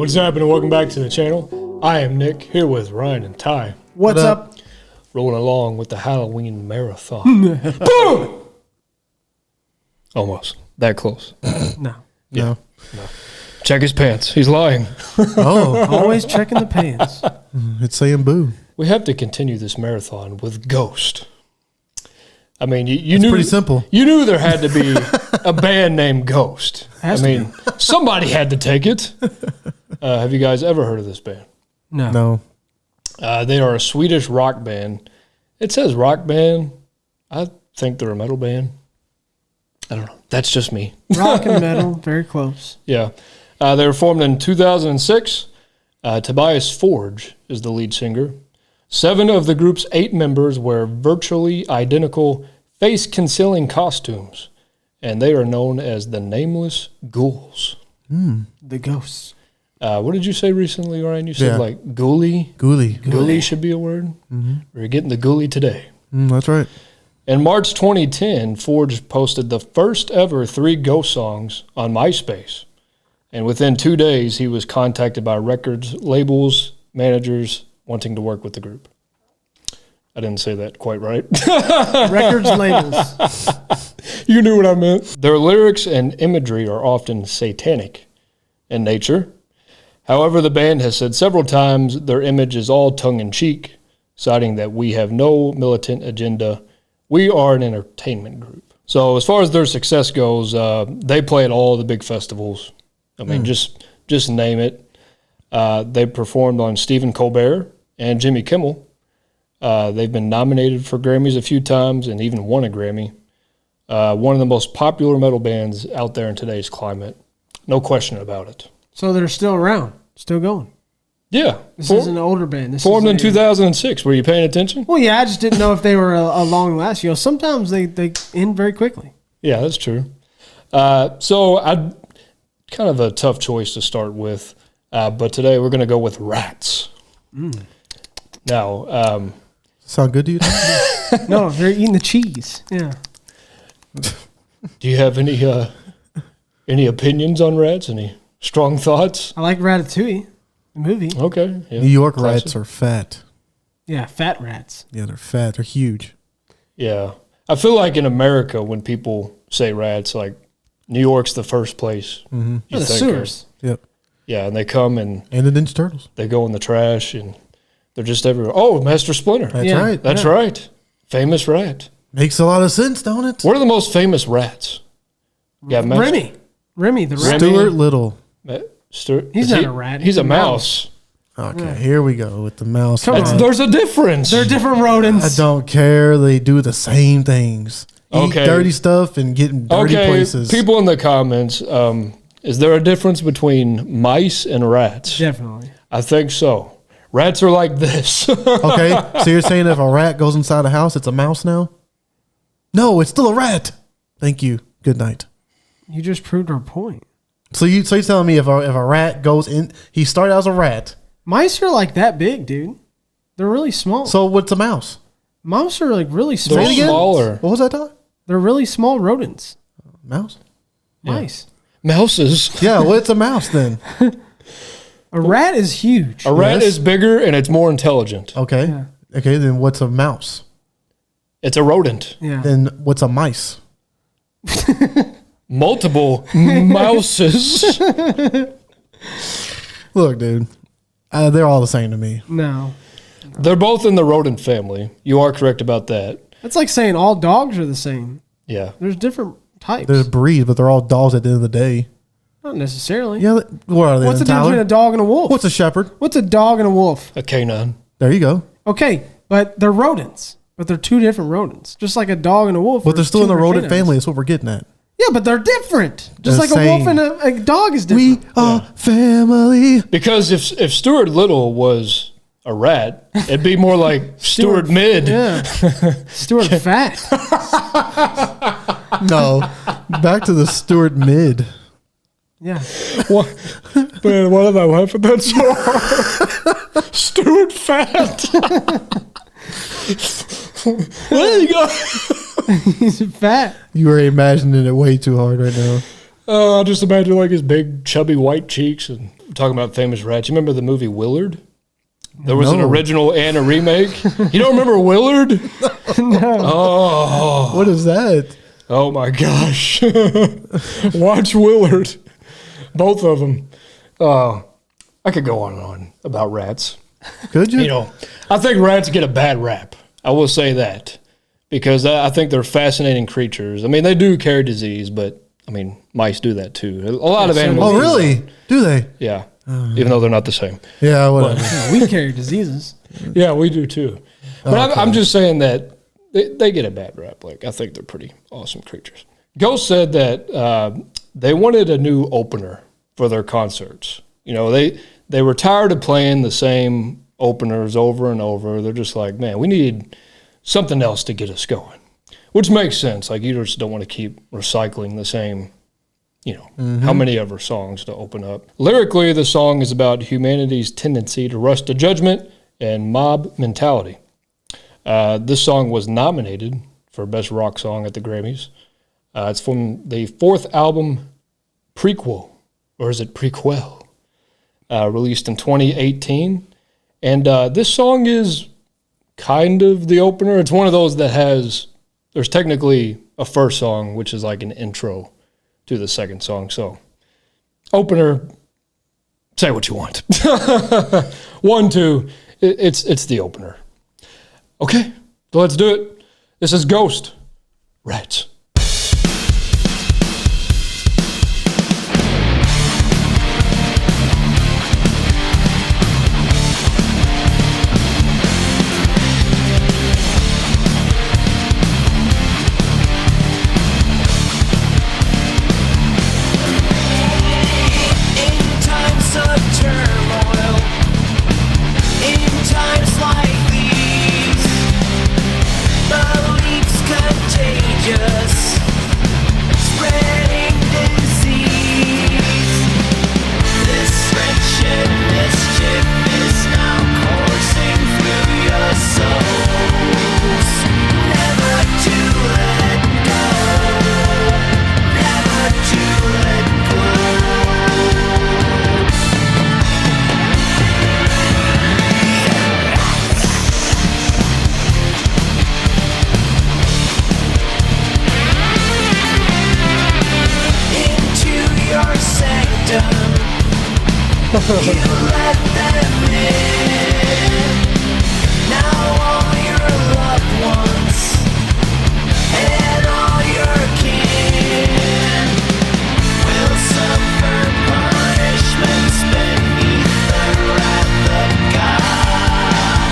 What's happening? Welcome back to the channel. I am Nick, here with Ryan and Ty. What's up? Rolling along with the Halloween marathon. Boom! Almost. That close. No. Yeah. No. Check his pants. He's lying. Oh, always checking the pants. It's saying boo. We have to continue this marathon with Ghost. I mean, you knew... pretty simple. You knew there had to be a band named Ghost. Has I to mean, somebody had to take it. Have you guys ever heard of this band? No. They are a Swedish rock band. It says rock band. I think they're a metal band. I don't know. That's just me. Rock and metal, very close. Yeah. They were formed in 2006. Tobias Forge is the lead singer. 7 of the group's 8 members wear virtually identical face-concealing costumes, and they are known as the Nameless Ghouls. The ghosts. What did you say recently, Ryan? You said like ghoulie? Ghoulie. Ghoulie should be a word? We're getting the ghoulie today. That's right. In March 2010, Forge posted the first ever 3 Ghost songs on MySpace. And within 2 days, he was contacted by records, labels, managers wanting to work with the group. I didn't say that quite right. Records, labels. You knew what I meant. Their lyrics and imagery are often satanic in nature. However, the band has said several times their image is all tongue-in-cheek, citing that we have no militant agenda. We are an entertainment group. So as far as their success goes, they play at all the big festivals. I mean, just name it. They performed on Stephen Colbert and Jimmy Kimmel. They've been nominated for Grammys a few times and even won a Grammy. One of the most popular metal bands out there in today's climate. No question about it. So they're still around, still going. Yeah. This is an older band. This Formed is in 2006. Were you paying attention? Well, yeah, I just didn't know if they were a long last. You know, sometimes they end very quickly. Yeah, that's true. So I'd kind of a tough choice to start with, but today we're going to go with Rats. Now, Sound good to you? No, they're eating the cheese. Yeah. do you have any opinions on Rats? Any strong thoughts? I like Ratatouille, the movie. Okay. Yeah. New York Classic. rats are fat. Yeah, fat rats. Yeah, they're fat. They're huge. Yeah. I feel like in America, when people say rats, like New York's the first place. You The think sewers. Yep. Yeah, and they come and And the Ninja Turtles. they go in the trash and they're just everywhere. Oh, Master Splinter. That's Yeah. right. That's right. Famous rat. Makes a lot of sense, don't it? What are the most famous rats? Yeah, Remy, the rat. Remy. Stuart Little. He's not a rat. He's a mouse. Okay, here we go with the mouse. Come on. There's a difference. They're different I rodents. don't care. They do the same things. Okay. Eat dirty stuff and get in dirty Okay, places. people in the comments, is there a difference between mice and rats? Definitely. I think so. Rats are like this. Okay, so you're saying if a rat goes inside a house, it's a mouse now? No, it's still a rat. Thank you. Good night. You just proved our point. So you're telling me if a rat goes in, he started as a rat. Mice are like that big, dude. They're really small. So what's a mouse? Mice are like really small. They're smaller. What was that, Todd? They're really small rodents. Mouse? Mice. Mouses. Yeah, what's a mouse then? A rat is huge. A rat Yes. is bigger and it's more intelligent. Okay. Yeah. Okay, then what's a mouse? It's a rodent. Yeah. Then what's a mice? Multiple mouses. Look, dude, they're all the same to me. No. They're both in the rodent family. You are correct about that. That's like saying all dogs are the same. Yeah. There's different types. They're a breed, but they're all dogs at the end of the day. Not necessarily. Yeah, what are they? What's the then, difference between Tyler? a dog and a wolf? What's a shepherd? What's a dog and a wolf? A canine. There you go. Okay, but they're rodents. But they're two different rodents. Just like a dog and a wolf. But are they're still two in the different rodent canines. family. That's what we're getting at. Yeah, but they're different. Just The like a wolf same. and a dog is We different. are family. Because if Stuart Little was a rat, it'd be more like Stuart Mid. Yeah. Stuart Fat. No, back to the Stuart Mid. Yeah. What? Man, why did I laugh at that so hard? Stuart Fat. There you go. He's fat. You are imagining it way too hard right now. I just imagine like his big chubby white cheeks and talking about famous rats. You remember the movie Willard? There was an No. original and a remake. You don't remember Willard? Oh, What is that? oh my gosh! Watch Willard. Both of them. I could go on and on about rats. Could you? You know, I think rats get a bad rap. I will say that because I think they're fascinating creatures. I mean, they do carry disease, but I mean, mice do that too. A lot of so animals. Oh, really? Do they? Yeah. Even though they're not the same. Yeah, whatever. Yeah, we carry diseases. Yeah, we do too. But I'm just saying that they get a bad rap. Like, I think they're pretty awesome creatures. Ghost said that they wanted a new opener for their concerts. You know, they were tired of playing the same openers over and over. They're just like, man, we need something else to get us going, which makes sense. Like, you just don't want to keep recycling the same, you know, how many ever songs to open up. Lyrically, the song is about humanity's tendency to rush to judgment and mob mentality. This song was nominated for Best Rock Song at the Grammys. It's from the fourth album, Prequel, or is it Prequel, released in 2018. And this song is kind of the opener. It's one of those that there's technically a first song, which is like an intro to the second song. So, opener, say what you want. 1, 2, it's the opener. Okay, so let's do it. This is Ghost, Rats. You let them in. Now all your loved ones and all your kin will suffer punishments beneath the wrath of God.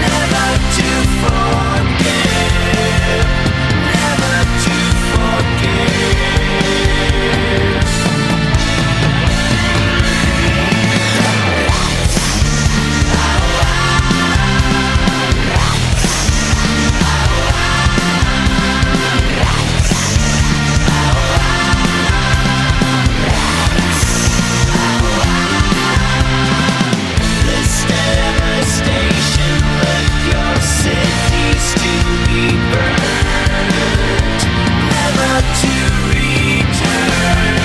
Never to forgive, never to forgive. This devastation left your cities to be burned, never to return,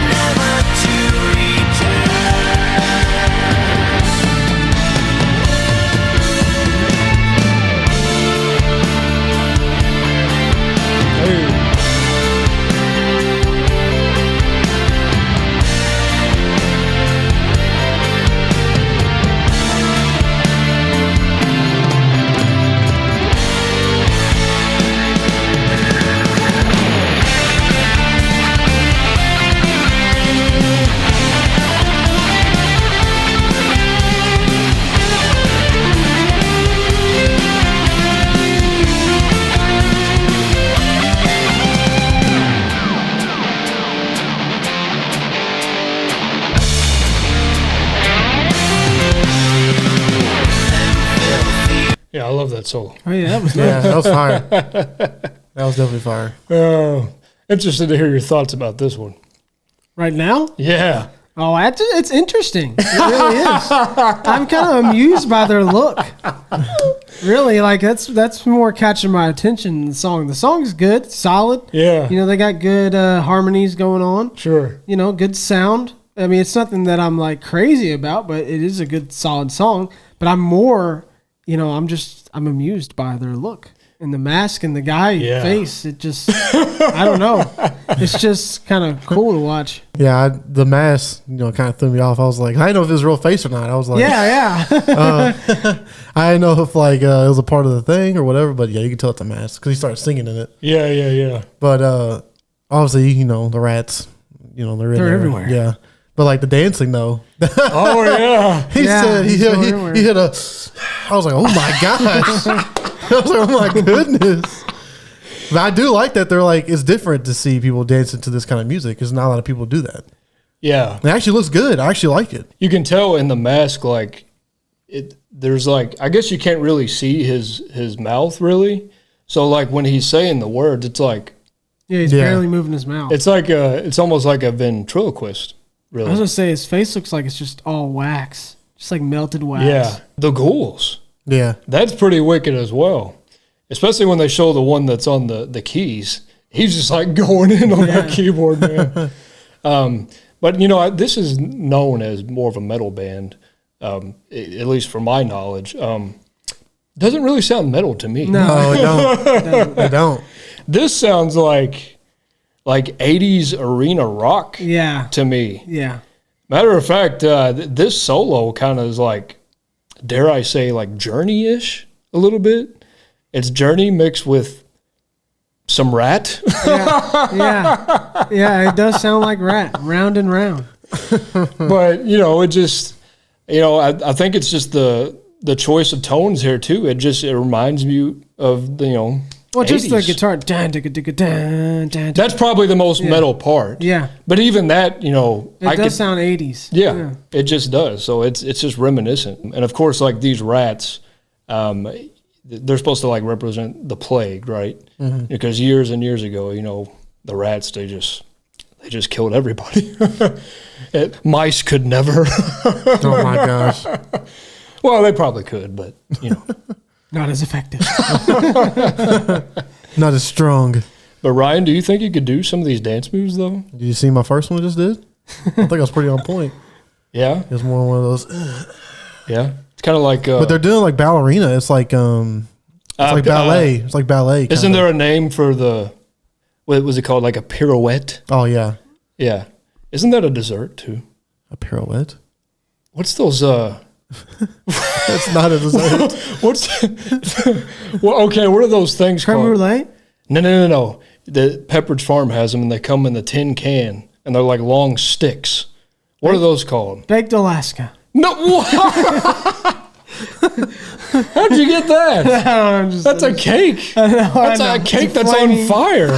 never to return. Yeah, I love that solo. Oh yeah, that was Yeah, that was fire. That was definitely fire. Oh, interested to hear your thoughts about this one. right now. Yeah. Oh, it's interesting. It really is. I'm kind of amused by their look. Really, like that's more catching my attention than the song. The song's good, solid. Yeah. You know, they got good harmonies going on. Sure. You know, good sound. I mean, it's nothing that I'm like crazy about, but it is a good, solid song. But I'm more, I'm amused by their look and the mask and the guy face. It just, I don't know. It's just kind of cool to watch. Yeah, the mask, kind of threw me off. I was like, I didn't know if it was real face or not. I was like, Yeah. I didn't know if like it was a part of the thing or whatever. But yeah, you can tell it's a mask because he started singing in it. Yeah. But obviously, the rats, they're in there. everywhere. Yeah. But like the dancing though, Oh yeah. he Yeah, said he he's hit, going he, everywhere. he hit a. I was like, oh my gosh. I was like, oh my goodness. But I do like that they're like, it's different to see people dancing to this kind of music because not a lot of people do that. Yeah. It actually looks good. I actually like it. You can tell in the mask, like there's like, I guess you can't really see his mouth really. So like when he's saying the words, it's like Yeah, he's Yeah. barely moving his mouth. it's almost like a ventriloquist, I was really. gonna say his face looks like it's just all wax, just like melted wax. Yeah. The ghouls. Yeah. That's pretty wicked as well. Especially when they show the one that's on the keys. He's just like going in on that keyboard, man. But this is known as more of a metal band, at least from my knowledge. Doesn't really sound metal to me. No. Oh, it don't. It don't. This sounds like 80s arena rock Yeah. to me. Yeah. Matter of fact, this solo kind of is like, dare I say, like Journey-ish a little bit. It's Journey mixed with some Rat. Yeah. Yeah. It does sound like rat, round and round. But it just I think it's just the choice of tones here too. It reminds me of the Well, just the 80s. guitar. Dun, dun, dun, dun, dun, dun. That's probably the most metal part. Yeah. But even that, It does sound 80s. yeah, it just does. So it's just reminiscent. And of course, like these rats, they're supposed to like represent the plague, right? Because years and years ago, the rats they just killed everybody. Mice could never. Oh my gosh. Well, they probably could, but Not as effective. Not as strong. But Ryan, do you think you could do some of these dance moves though? Did you see my first one I just did? I think I was pretty on point. Yeah, It was more one of those. yeah. It's kind of like. But they're doing like ballerina. It's like like ballet. It's like ballet. Isn't kinda. there a name for what was it called? Like a pirouette? Oh yeah, Yeah. Isn't that a dessert too? a pirouette. What's those? That's not a dessert. What's? Well, okay. What are those things Creme called? brulee? No. The Pepperidge Farm has them, and they come in the tin can, and they're like long sticks. What are those called? Baked Alaska. No. What? How'd you get that? I'm just, That's a cake. That's a cake It's a that's flaming- on fire.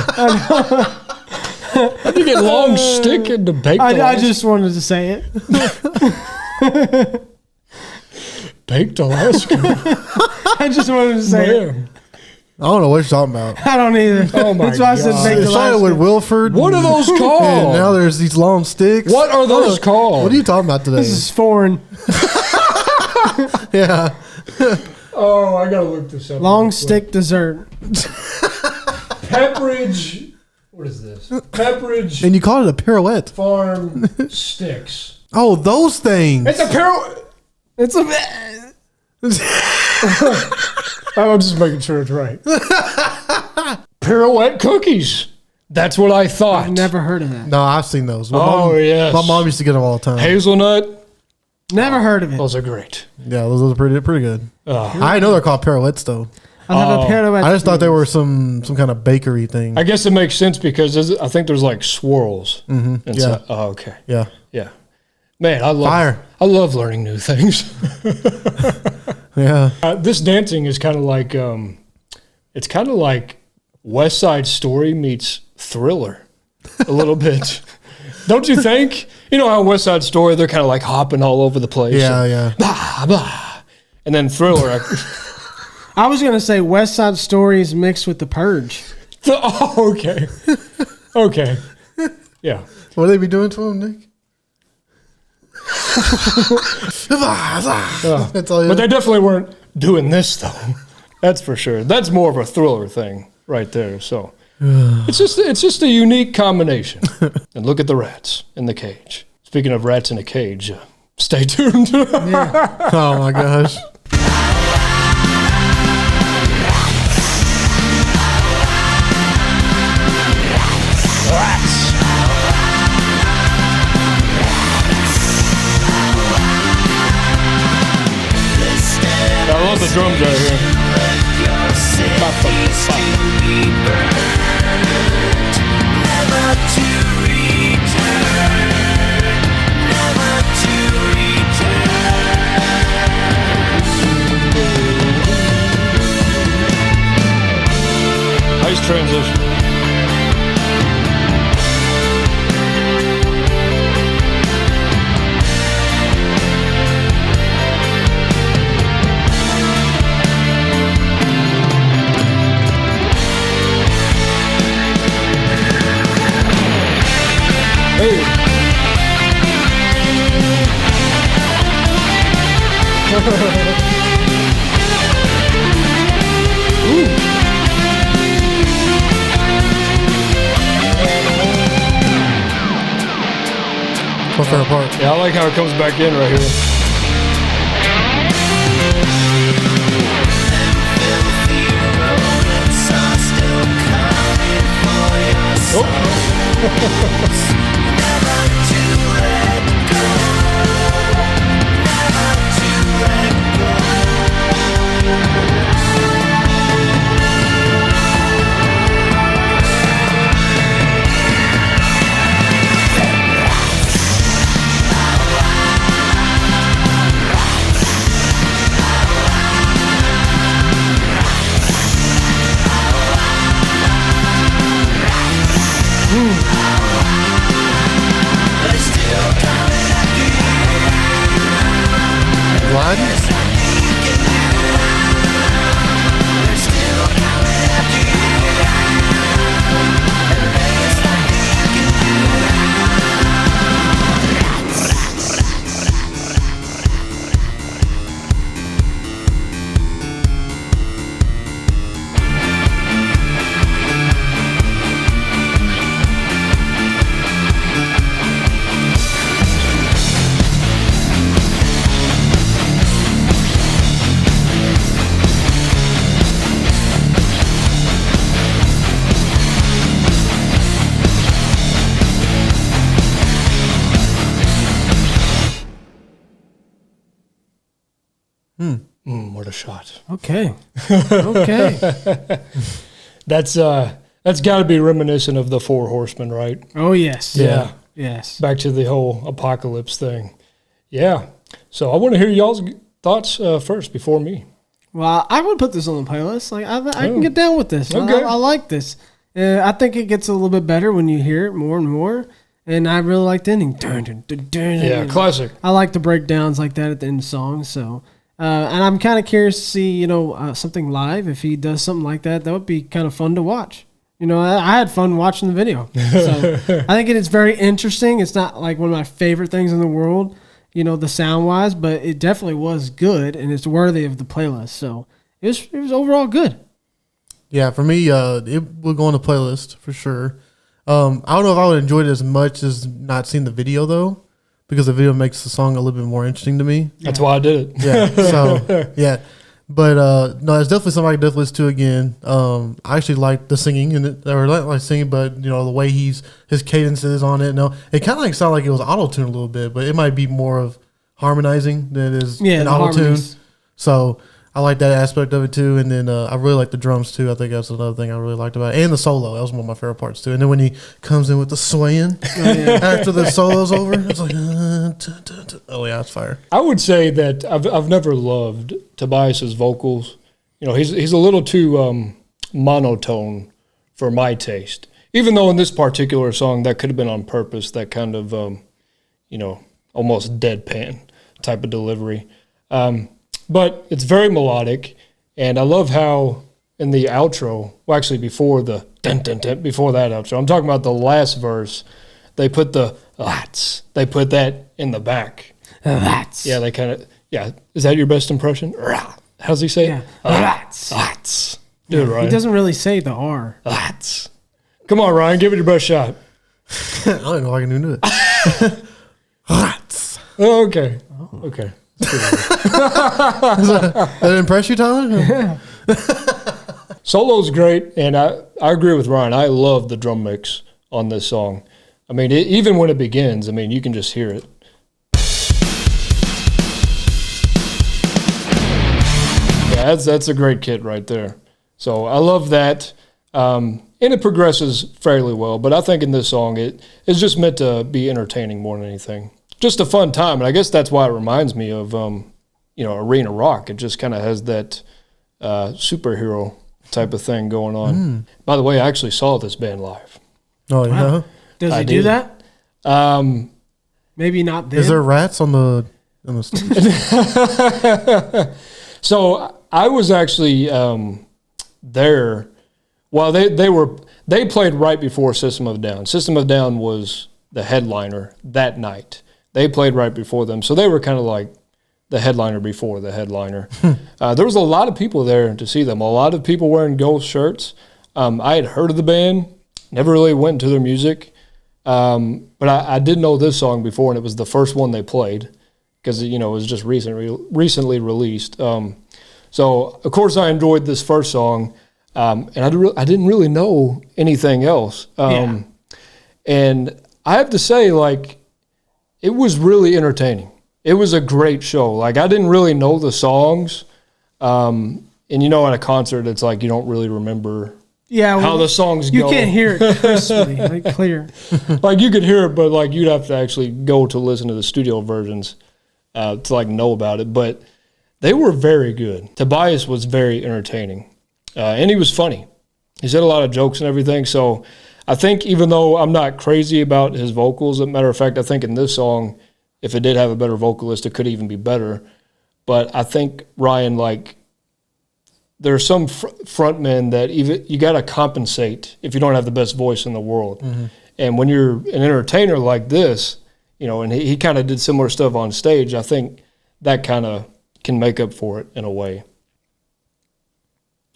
How'd you get long stick into baked I Alaska? just wanted to say it. Baked Alaska. I just wanted to say it. Man. I don't know what you're talking about. I don't either. Oh my That's why I said God. baked It started with Alaska. Wilford. What are those And called? now there's these long sticks. What are those called? What are you talking about today? This is foreign. Yeah. Oh, I gotta look this up. Long stick dessert. Pepperidge. What is this? Pepperidge And you called it a pirouette. Farm sticks. Oh, those things. It's a pirouette. It's a. I'm just making sure it's right. Pirouette cookies. That's what I thought. I've never heard of that. No, I've seen those. My Oh, mom, yes. My mom used to get them all the time. Hazelnut. Never heard of it. Those are great. Yeah, those are pretty good. Oh. I didn't know they're called pirouettes though. I'll have a pair of I just thought they were some kind of bakery thing. I guess it makes sense because I think there's like swirls. Mm-hmm. Yeah. Oh, okay. Yeah. Yeah. Man, I love Fire. I love learning new things. Yeah. This dancing is kind of like it's kind of like West Side Story meets Thriller a little bit. Don't you think? You know how West Side Story they're kind of like hopping all over the place. Yeah, and yeah. blah, blah. And then Thriller. I was gonna say West Side Story is mixed with The Purge. Oh, okay. Okay. Yeah. What do they be doing to him, Nick? That's all. But they definitely weren't doing this though. That's for sure. That's more of a Thriller thing right there. So it's just a unique combination. And look at the rats in the cage. Speaking of rats in a cage, stay tuned. Oh my gosh. Rats. I love the drums right here. Nice transition. My favorite part. Yeah, I like how it comes back in right here. Gliding? What a shot. Okay. Okay. That's got to be reminiscent of the Four Horsemen, right? Oh, yes. Yeah. Yes. Back to the whole apocalypse thing. Yeah. So I want to hear y'all's thoughts first before me. Well, I would put this on the playlist. Like I can get down with this. Okay. I like this. I think it gets a little bit better when you hear it more and more. And I really like the ending. Dun, dun, dun, dun, Yeah, dun. classic. I like the breakdowns like that at the end of songs. So, and I'm kind of curious to see, something live. If he does something like that, that would be kind of fun to watch. I had fun watching the video. So I think it is very interesting. It's not like one of my favorite things in the world, the sound wise, but it definitely was good and it's worthy of the playlist. So it was overall good. Yeah, for me, it would go on the playlist for sure. I don't know if I would enjoy it as much as not seeing the video though, because the video makes the song a little bit more interesting to me. That's why I did it. Yeah. So yeah, but no, it's definitely something I could definitely listen to again. I actually like the singing in it, or not like singing, but the way his cadences on it. No, it kind of like sounded like it was auto tune a little bit, but it might be more of harmonizing than it is an the auto tune. harmonies. So I like that aspect of it too, and then I really like the drums too. I think that's another thing I really liked about it, and the solo. That was one of my favorite parts too. And then when he comes in with the swaying after the solo's over, it's like, oh yeah, it's fire. I would say that I've never loved Tobias's vocals. He's a little too monotone for my taste. Even though in this particular song that could have been on purpose, that kind of almost deadpan type of delivery. But it's very melodic, and I love how in the outro, well, actually before the dun, dun, dun, before that outro, I'm talking about the last verse, they put the lats, they put that in the back. That's Yeah, they kind of, is that your best impression? How's he say it? Lats. Lats. Do it, Ryan. He doesn't really say the R. Lats. Come on, Ryan, give it your best shot. I don't know if I can do it. Oh, okay. Okay. That impress you, Tyler? Solo's great, and I agree with Ryan. I love the drum mix on this song. I mean, even when it begins, I mean, you can just hear it. Yeah, that's a great kit right there. So I love that. And it progresses fairly well, but I think in this song, it is just meant to be entertaining more than anything. Just a fun time, and I guess that's why it reminds me of, Arena Rock. It just kind of has that superhero type of thing going on. By the way, I actually saw this band live. Oh, yeah. Does I he do did. that? Maybe not then. Is there rats on the stage? So I was actually there. Well, they played right before System of a Down. System of a Down was the headliner that night. They played right before them, so they were kind of like the headliner before the headliner. There was a lot of people there to see them. A lot of people wearing Ghost shirts. I had heard of the band, never really went into their music, but I did know this song before, and it was the first one they played because it was just recently released. So of course I enjoyed this first song, and I didn't really know anything else. And I have to say, like, it was really entertaining. It was a great show. Like, I didn't really know the songs. And at a concert, it's like you don't really remember how the songs go. You can't hear it crisply, like clear. Like, you could hear it, but like you'd have to actually go to listen to the studio versions to like know about it. But they were very good. Tobias was very entertaining. And he was funny. He said a lot of jokes and everything. So I think even though I'm not crazy about his vocals, as a matter of fact, I think in this song, if it did have a better vocalist, it could even be better. But I think, Ryan, like, there are some frontmen that even you got to compensate if you don't have the best voice in the world. Mm-hmm. And when you're an entertainer like this, and he kind of did similar stuff on stage, I think that kind of can make up for it in a way.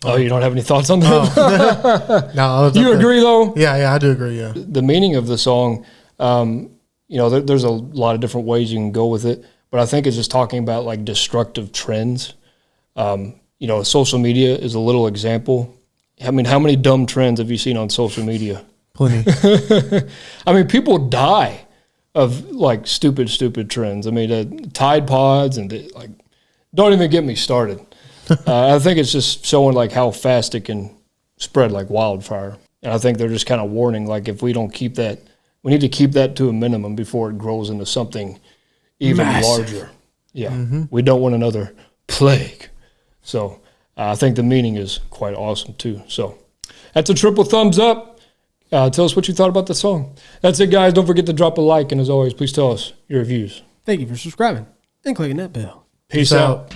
Oh, you don't have any thoughts on that? No. You agree, though? Yeah, I do agree, yeah. The meaning of the song, there's a lot of different ways you can go with it, but I think it's just talking about, like, destructive trends. Social media is a little example. I mean, how many dumb trends have you seen on social media? Plenty. I mean, people die of, like, stupid trends. I mean, Tide Pods and, like, don't even get me started. I think it's just showing, like, how fast it can spread like wildfire. And I think they're just kind of warning, like, if we don't keep that, we need to keep that to a minimum before it grows into something even larger. Yeah. Mm-hmm. We don't want another plague. So I think the meaning is quite awesome, too. So that's a triple thumbs up. Tell us what you thought about the song. That's it, guys. Don't forget to drop a like. And as always, please tell us your reviews. Thank you for subscribing and clicking that bell. Peace out.